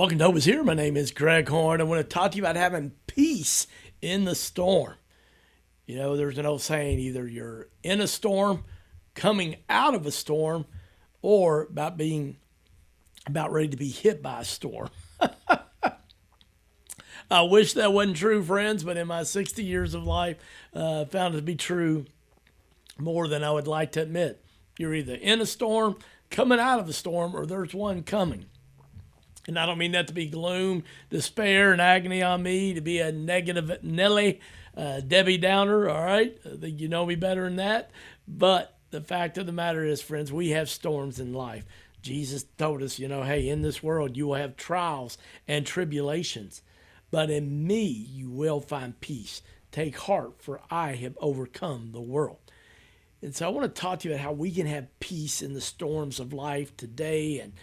Welcome to Hope is Here. My name is Greg Horn. I want to talk to you about having peace in the storm. You know, there's an old saying, either you're in a storm, coming out of a storm, or about ready to be hit by a storm. I wish that wasn't true, friends, but in my 60 years of life, I found it to be true more than I would like to admit. You're either in a storm, coming out of a storm, or there's one coming. And I don't mean that to be gloom, despair, and agony on me, to be a negative Nelly, Debbie Downer, all right? I think you know me better than that. But the fact of the matter is, friends, we have storms in life. Jesus told us, hey, in this world you will have trials and tribulations. But in me you will find peace. Take heart, for I have overcome the world. And so I want to talk to you about how we can have peace in the storms of life today and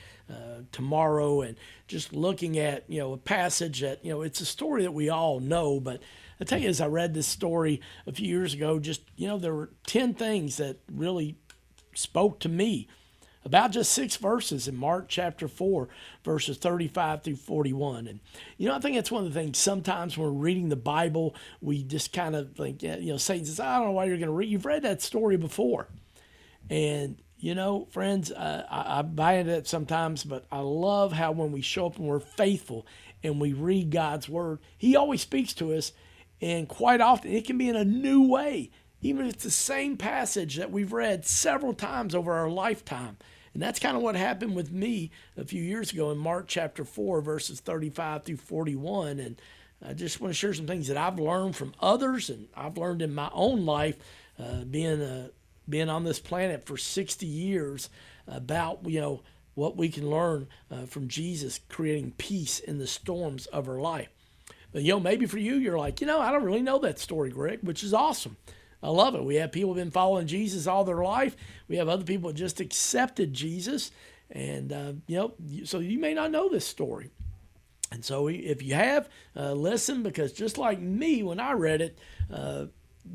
tomorrow, and just looking at, a passage that, it's a story that we all know. But I tell you, as I read this story a few years ago, just, there were 10 things that really spoke to me about just 6 verses in Mark chapter 4, verses 35 through 41. And, I think that's one of the things sometimes when we're reading the Bible, we just kind of think, Satan says, I don't know why you're going to read. You've read that story before. And, friends, I buy into it sometimes, but I love how when we show up and we're faithful and we read God's word, he always speaks to us. And quite often it can be in a new way, even if it's the same passage that we've read several times over our lifetime. And that's kind of what happened with me a few years ago in Mark chapter 4, verses 35 through 41. And I just want to share some things that I've learned from others and I've learned in my own life, being on this planet for 60 years, about, what we can learn from Jesus creating peace in the storms of our life. But, maybe for you, you're like, I don't really know that story, Greg, which is awesome. I love it. We have people who've been following Jesus all their life. We have other people that just accepted Jesus. And, so you may not know this story. And so if you have, listen, because just like me, when I read it,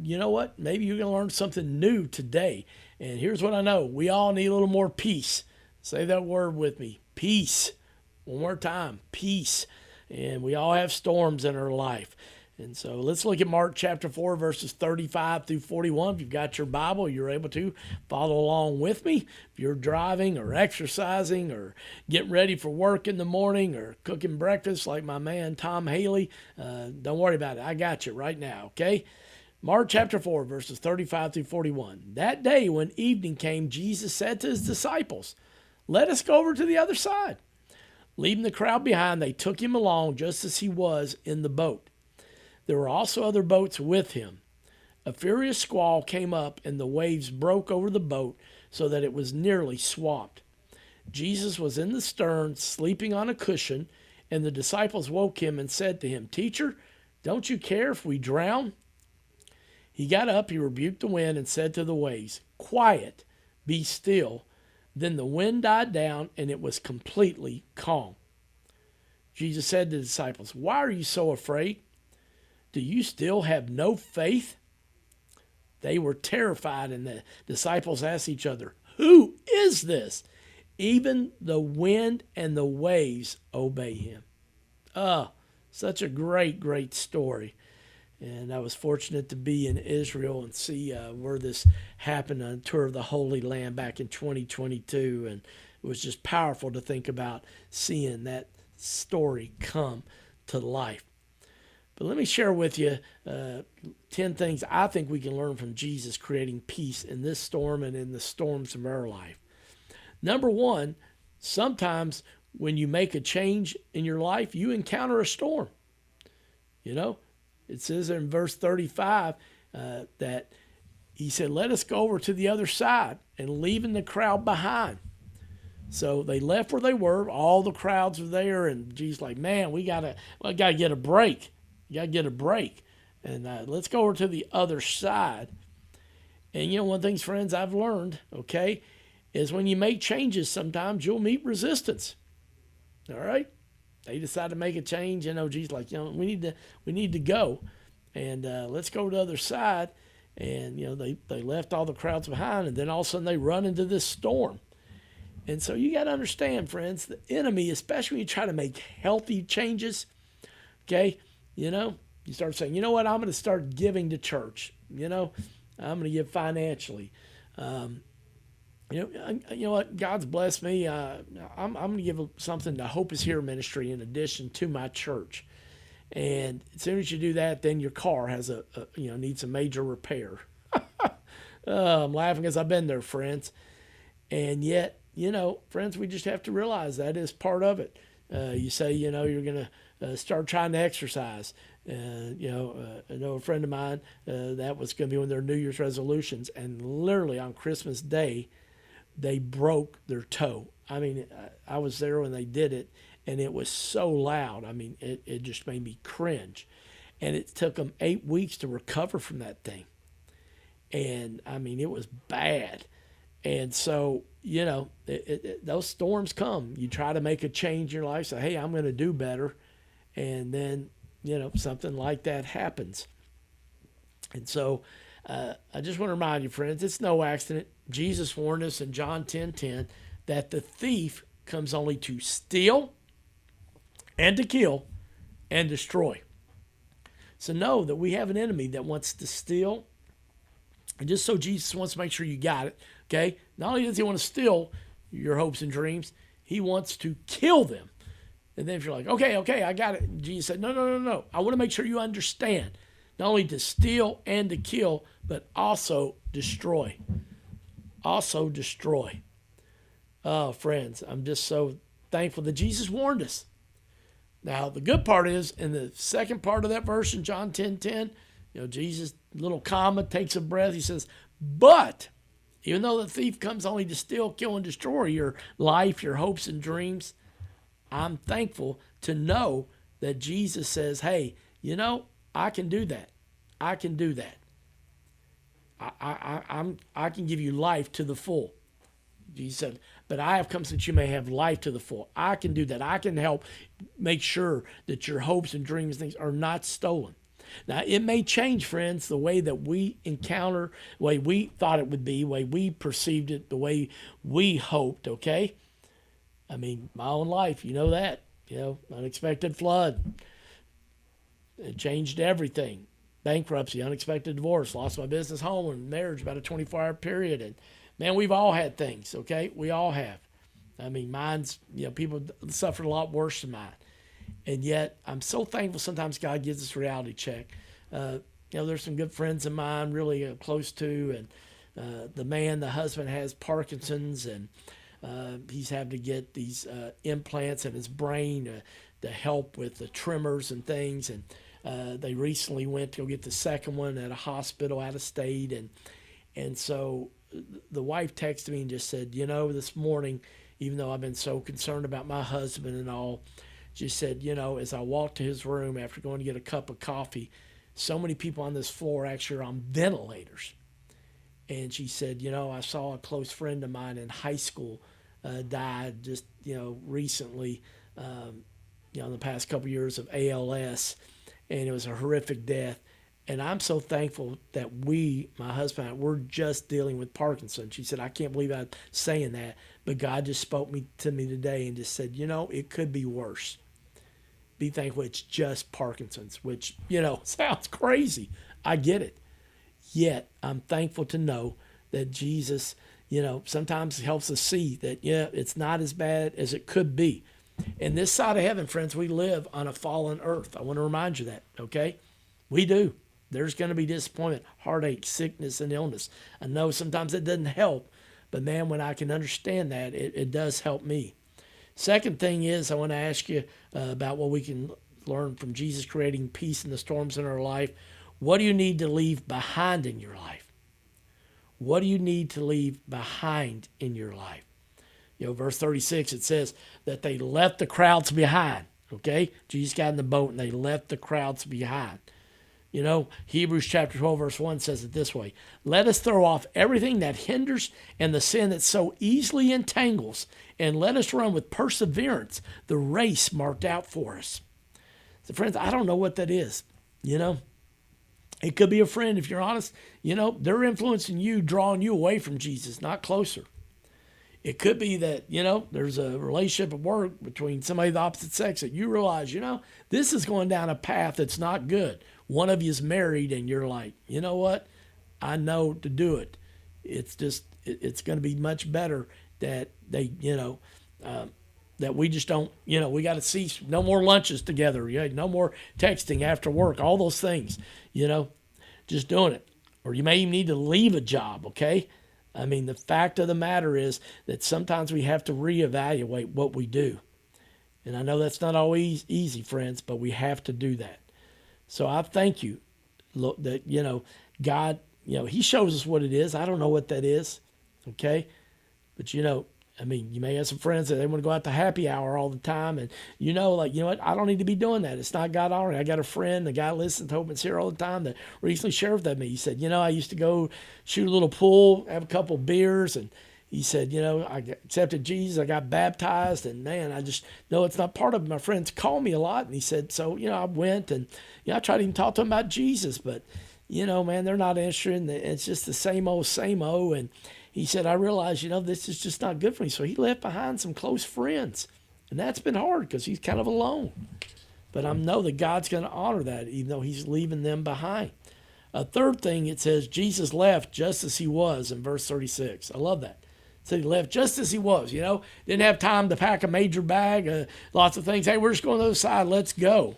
you know what? Maybe you're going to learn something new today. And here's what I know. We all need a little more peace. Say that word with me. Peace. One more time. Peace. And we all have storms in our life. And so let's look at Mark chapter 4, verses 35 through 41. If you've got your Bible, you're able to follow along with me. If you're driving or exercising or getting ready for work in the morning or cooking breakfast like my man Tom Haley, don't worry about it. I got you right now, okay? Mark chapter 4, verses 35 through 41. That day when evening came, Jesus said to his disciples, "Let us go over to the other side." Leaving the crowd behind, they took him along just as he was in the boat. There were also other boats with him. A furious squall came up, and the waves broke over the boat so that it was nearly swamped. Jesus was in the stern, sleeping on a cushion, and the disciples woke him and said to him, "Teacher, don't you care if we drown?" He got up, he rebuked the wind, and said to the waves, "Quiet, be still." Then the wind died down, and it was completely calm. Jesus said to the disciples, "Why are you so afraid? Do you still have no faith?" They were terrified, and the disciples asked each other, "Who is this? Even the wind and the waves obey him." Oh, such a great, great story. And I was fortunate to be in Israel and see where this happened on a tour of the Holy Land back in 2022. And it was just powerful to think about seeing that story come to life. But let me share with you 10 things I think we can learn from Jesus creating peace in this storm and in the storms of our life. Number one, sometimes when you make a change in your life, you encounter a storm. It says in verse 35 that he said, "Let us go over to the other side," and leaving the crowd behind. So they left where they were. All the crowds were there, and Jesus like, "Man, we gotta get a break. You gotta get a break, and let's go over to the other side." And one of the things, friends, I've learned, okay, is when you make changes, sometimes you'll meet resistance. All right. They decide to make a change. Jesus like, we need to go, and let's go to the other side. And they left all the crowds behind, and then all of a sudden they run into this storm. And so you got to understand, friends, the enemy, especially when you try to make healthy changes, okay, you start saying, you know what, I'm going to start giving to church. I'm going to give financially. You know what, God's blessed me. I'm going to give something to Hope is Here ministry in addition to my church. And as soon as you do that, then your car has needs a major repair. I'm laughing because I've been there, friends. And yet, friends, we just have to realize that is part of it. You say, you're going to start trying to exercise. I know a friend of mine, that was going to be one of their New Year's resolutions. And literally on Christmas Day, they broke their toe. I mean, I was there when they did it, and it was so loud. I mean, it just made me cringe. And it took them 8 weeks to recover from that thing. And, I mean, it was bad. And so, those storms come. You try to make a change in your life, say, hey, I'm going to do better. And then, something like that happens. And so I just want to remind you, friends, it's no accident. Jesus warned us in John 10:10 that the thief comes only to steal and to kill and destroy. So know that we have an enemy that wants to steal. And just so Jesus wants to make sure you got it, okay? Not only does he want to steal your hopes and dreams, he wants to kill them. And then if you're like, okay, I got it. Jesus said, no. I want to make sure you understand. Not only to steal and to kill, but also destroy. Also destroy. Oh, friends, I'm just so thankful that Jesus warned us. Now, the good part is, in the second part of that verse in John 10:10, Jesus, little comma, takes a breath. He says, but even though the thief comes only to steal, kill, and destroy your life, your hopes and dreams, I'm thankful to know that Jesus says, hey, I can do that. I can do that. I can give you life to the full. Jesus said, but I have come so that you may have life to the full. I can do that. I can help make sure that your hopes and dreams, things are not stolen. Now, it may change, friends, the way that we encounter, the way we thought it would be, the way we perceived it, the way we hoped, okay? I mean, my own life, you know that. Unexpected flood. It changed everything. Bankruptcy, unexpected divorce, lost my business, home, and marriage about a 24-hour period. And, man, we've all had things, okay? We all have. I mean, mine's, people suffered a lot worse than mine. And yet, I'm so thankful sometimes God gives us a reality check. There's some good friends of mine, really close to, and the husband has Parkinson's, and he's having to get these implants in his brain to help with the tremors and things. And they recently went to go get the second one at a hospital out of state. And so the wife texted me and just said, this morning, even though I've been so concerned about my husband and all, she said, as I walked to his room after going to get a cup of coffee, so many people on this floor actually are on ventilators. And she said, I saw a close friend of mine in high school died just, recently, in the past couple of years of ALS, and it was a horrific death. And I'm so thankful that my husband and I, we're just dealing with Parkinson's. She said, I can't believe I'm saying that, but God just spoke to me today and just said, it could be worse. Be thankful it's just Parkinson's, which, sounds crazy. I get it. Yet I'm thankful to know that Jesus, sometimes helps us see that, it's not as bad as it could be. In this side of heaven, friends, we live on a fallen earth. I want to remind you that, okay? We do. There's going to be disappointment, heartache, sickness, and illness. I know sometimes it doesn't help, but man, when I can understand that, it does help me. Second thing is, I want to ask you about what we can learn from Jesus creating peace in the storms in our life. What do you need to leave behind in your life? What do you need to leave behind in your life? Verse 36, it says that they left the crowds behind, okay? Jesus got in the boat and they left the crowds behind. Hebrews chapter 12, verse 1 says it this way: let us throw off everything that hinders and the sin that so easily entangles, and let us run with perseverance the race marked out for us. So, friends, I don't know what that is. It could be a friend, if you're honest. They're influencing you, drawing you away from Jesus, not closer. It could be that, there's a relationship at work between somebody of the opposite sex that you realize, this is going down a path that's not good. One of you is married and you're like, you know what? I know to do it. It's just, it's going to be much better that they, that we just don't, we got to cease. No more lunches together. No more texting after work, all those things, just doing it. Or you may even need to leave a job, okay? I mean, the fact of the matter is that sometimes we have to reevaluate what we do. And I know that's not always easy, friends, but we have to do that. So I thank you that, God, he shows us what it is. I don't know what that is, okay? But, you may have some friends that they want to go out to happy hour all the time. And, what? I don't need to be doing that. It's not God honoring. I got a friend, the guy listens to Hope and Here all the time, that recently shared with me. He said, I used to go shoot a little pool, have a couple of beers. And he said, I accepted Jesus. I got baptized. And, man, I just know it's not part of it. My friends call me a lot. And he said, so, I went and, I tried to even talk to them about Jesus. But, man, they're not interested. It's just the same old, same old. And he said, I realized, this is just not good for me. So he left behind some close friends. And that's been hard because he's kind of alone. But I know that God's going to honor that, even though he's leaving them behind. A third thing, it says, Jesus left just as he was in verse 36. I love that. It said he left just as he was, Didn't have time to pack a major bag, lots of things. Hey, we're just going to the other side. Let's go.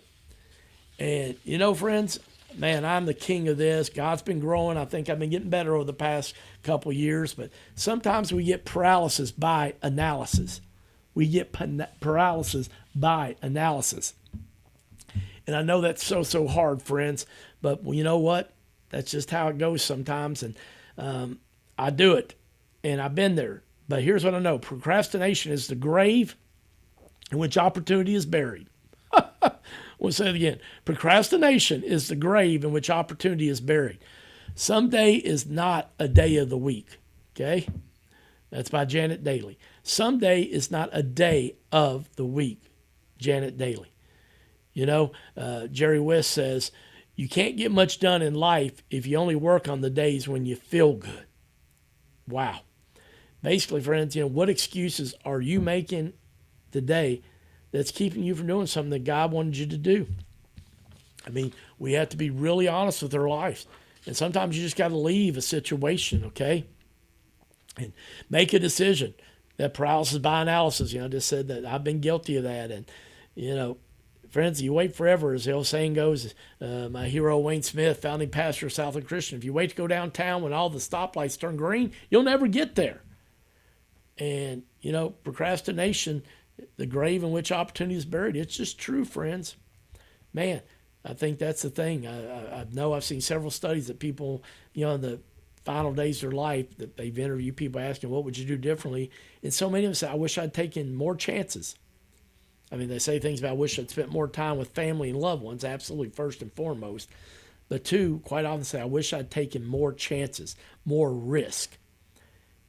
And, friends, man, I'm the king of this. God's been growing. I think I've been getting better over the past couple of years, but sometimes we get paralysis by analysis. We get paralysis by analysis. And I know that's so hard, friends, but you know what? That's just how it goes sometimes. And I do it, and I've been there. But here's what I know. Procrastination is the grave in which opportunity is buried. We'll say it again. Procrastination is the grave in which opportunity is buried. Someday is not a day of the week, okay? That's by Janet Daly. Someday is not a day of the week, Janet Daly. Jerry West says, you can't get much done in life if you only work on the days when you feel good. Wow. Basically, friends, what excuses are you making today that's keeping you from doing something that God wanted you to do? I mean, we have to be really honest with our lives. And sometimes you just got to leave a situation, okay? And make a decision. That paralysis by analysis, I just said that I've been guilty of that. And, friends, you wait forever, as the old saying goes. My hero, Wayne Smith, founding pastor of Southland Christian, if you wait to go downtown when all the stoplights turn green, you'll never get there. And, procrastination, the grave in which opportunity is buried, it's just true, friends. Man, I think that's the thing. I know I've seen several studies that people, in the final days of their life, that they've interviewed people asking, what would you do differently? And so many of them say, I wish I'd taken more chances. I mean, they say things about, I wish I'd spent more time with family and loved ones, absolutely first and foremost. But two, quite often say, I wish I'd taken more chances, more risk.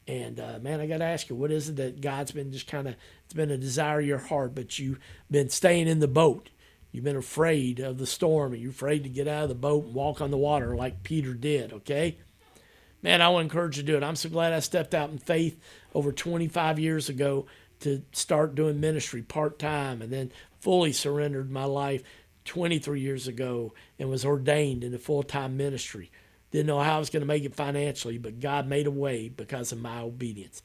And, man, I got to ask you, what is it that God's been just it's been a desire of your heart, but you've been staying in the boat. You've been afraid of the storm, and you're afraid to get out of the boat and walk on the water like Peter did, okay? Man, I want to encourage you to do it. I'm so glad I stepped out in faith over 25 years ago to start doing ministry part-time, and then fully surrendered my life 23 years ago and was ordained into full-time ministry. Didn't know how I was going to make it financially, but God made a way because of my obedience.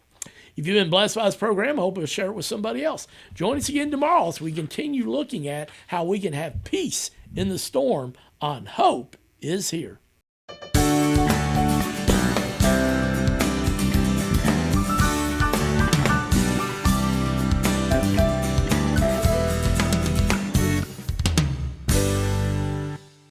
If you've been blessed by this program, I hope you'll share it with somebody else. Join us again tomorrow as we continue looking at how we can have peace in the storm on Hope is Here.